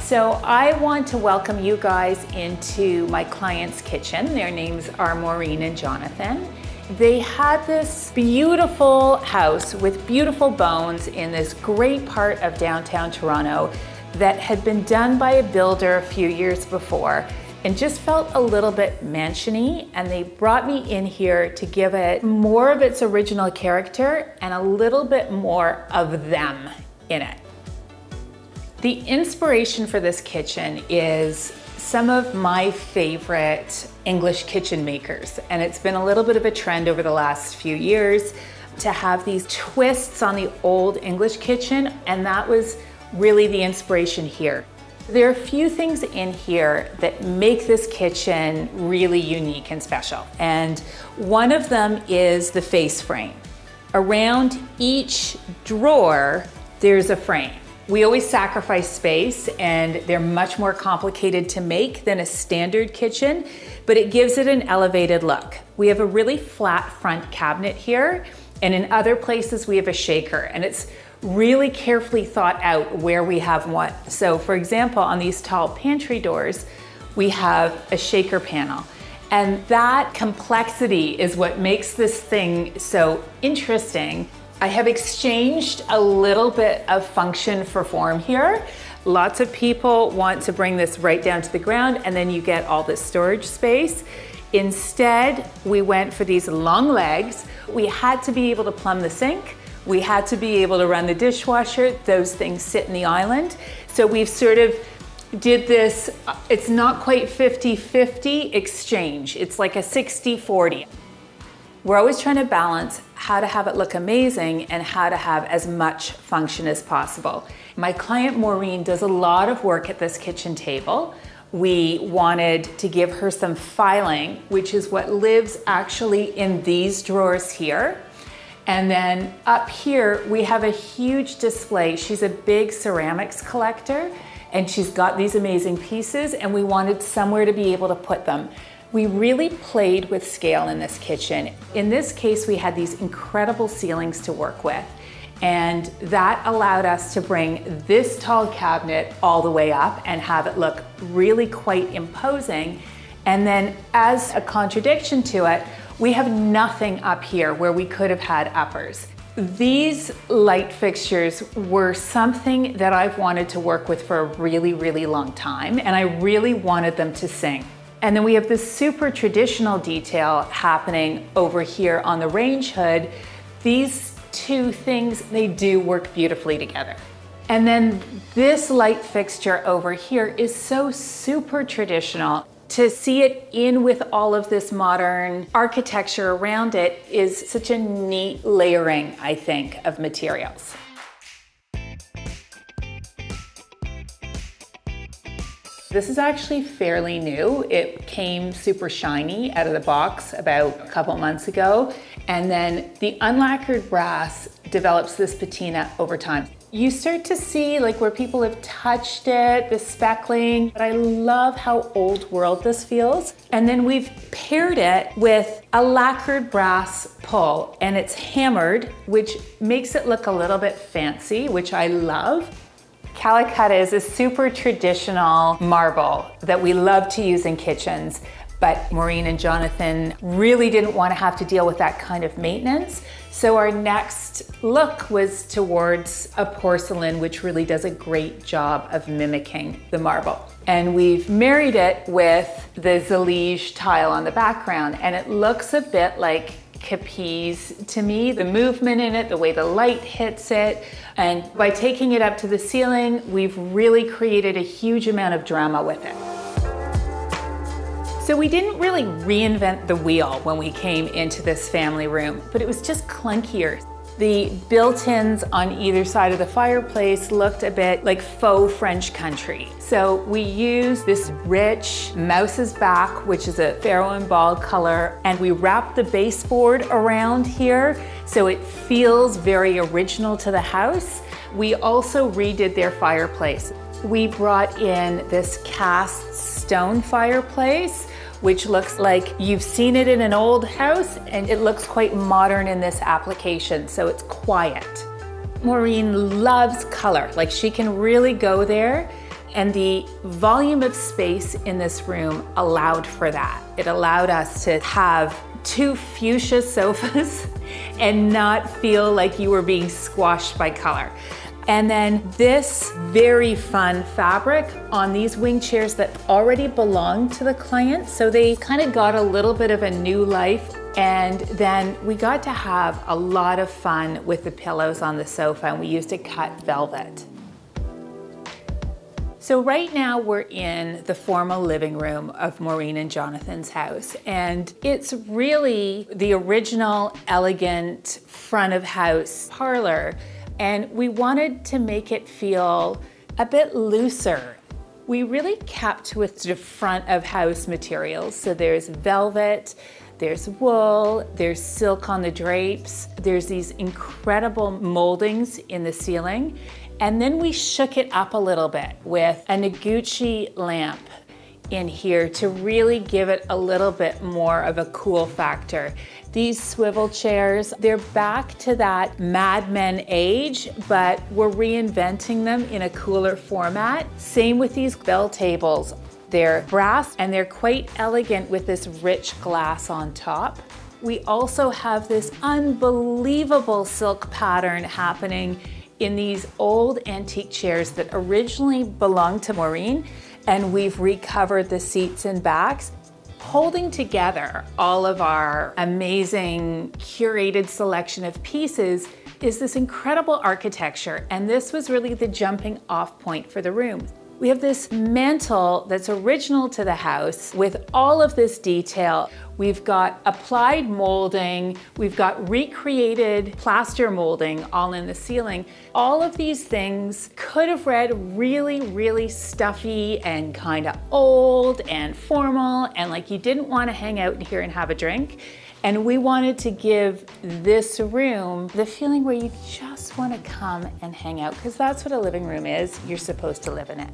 So I want to welcome you guys into my client's kitchen. Their names are Maureen and Jonathan. They had this beautiful house with beautiful bones in this great part of downtown Toronto that had been done by a builder a few years before and just felt a little bit mansion-y, and they brought me in here to give it more of its original character and a little bit more of them in it. The inspiration for this kitchen is some of my favorite English kitchen makers, and it's been a little bit of a trend over the last few years to have these twists on the old English kitchen, and that was really the inspiration here. There are a few things in here that make this kitchen really unique and special, and one of them is the face frame. Around each drawer, there's a frame. We always sacrifice space, and they're much more complicated to make than a standard kitchen, but it gives it an elevated look. We have a really flat front cabinet here, and in other places we have a shaker, and it's really carefully thought out where we have what. So for example, on these tall pantry doors, we have a shaker panel. And that complexity is what makes this thing so interesting. I have exchanged a little bit of function for form here. Lots of people want to bring this right down to the ground, and then you get all this storage space. Instead, we went for these long legs. We had to be able to plumb the sink. We had to be able to run the dishwasher. Those things sit in the island. So we've sort of did this, it's not quite 50-50 exchange. It's like a 60-40. We're always trying to balance how to have it look amazing and how to have as much function as possible. My client Maureen does a lot of work at this kitchen table. We wanted to give her some filing, which is what lives actually in these drawers here. And then up here, we have a huge display. She's a big ceramics collector, and she's got these amazing pieces, and we wanted somewhere to be able to put them. We really played with scale in this kitchen. In this case, we had these incredible ceilings to work with, and that allowed us to bring this tall cabinet all the way up and have it look really quite imposing. And then as a contradiction to it, we have nothing up here where we could have had uppers. These light fixtures were something that I've wanted to work with for a really, really long time, and I really wanted them to sing. And then we have this super traditional detail happening over here on the range hood. These two things, they do work beautifully together. And then this light fixture over here is so super traditional. To see it in with all of this modern architecture around it is such a neat layering, I think, of materials. This is actually fairly new. It came super shiny out of the box about a couple months ago. And then the unlacquered brass develops this patina over time. You start to see like where people have touched it, the speckling, but I love how old world this feels. And then we've paired it with a lacquered brass pull, and it's hammered, which makes it look a little bit fancy, which I love. Calicut is a super traditional marble that we love to use in kitchens, but Maureen and Jonathan really didn't want to have to deal with that kind of maintenance. So our next look was towards a porcelain, which really does a great job of mimicking the marble. And we've married it with the Zellige tile on the background, and it looks a bit like Capiz to me. The movement in it, the way the light hits it, and by taking it up to the ceiling, we've really created a huge amount of drama with it. So we didn't really reinvent the wheel when we came into this family room, but it was just clunkier. The built-ins on either side of the fireplace looked a bit like faux French country. So we used this rich mouse's back, which is a Farrow Ball color, and we wrapped the baseboard around here so it feels very original to the house. We also redid their fireplace. We brought in this cast stone fireplace, which looks like you've seen it in an old house, and it looks quite modern in this application, so it's quiet. Maureen loves color, like she can really go there, And the volume of space in this room allowed for that. It allowed us to have 2 fuchsia sofas and not feel like you were being squashed by color. And then this very fun fabric on these wing chairs that already belonged to the client. So they kind of got a little bit of a new life. And then we got to have a lot of fun with the pillows on the sofa, and we used to cut velvet. So right now we're in the formal living room of Maureen and Jonathan's house, and it's really the original elegant front of house parlor, and we wanted to make it feel a bit looser. We really kept with the front of house materials. So there's velvet, there's wool, there's silk on the drapes, there's these incredible moldings in the ceiling. And then we shook it up a little bit with a Noguchi lamp in here to really give it a little bit more of a cool factor. These swivel chairs, they're back to that Mad Men age, but we're reinventing them in a cooler format. Same with these bell tables. They're brass and they're quite elegant with this rich glass on top. We also have this unbelievable silk pattern happening in these old antique chairs that originally belonged to Maureen, and we've recovered the seats and backs. Holding together all of our amazing curated selection of pieces is this incredible architecture, and this was really the jumping off point for the room. We have this mantle that's original to the house with all of this detail. We've got applied molding, we've got recreated plaster molding all in the ceiling. All of these things could have read really, really stuffy and kind of old and formal, and like you didn't want to hang out here and have a drink. And we wanted to give this room the feeling where you just want to come and hang out, because that's what a living room is. You're supposed to live in it.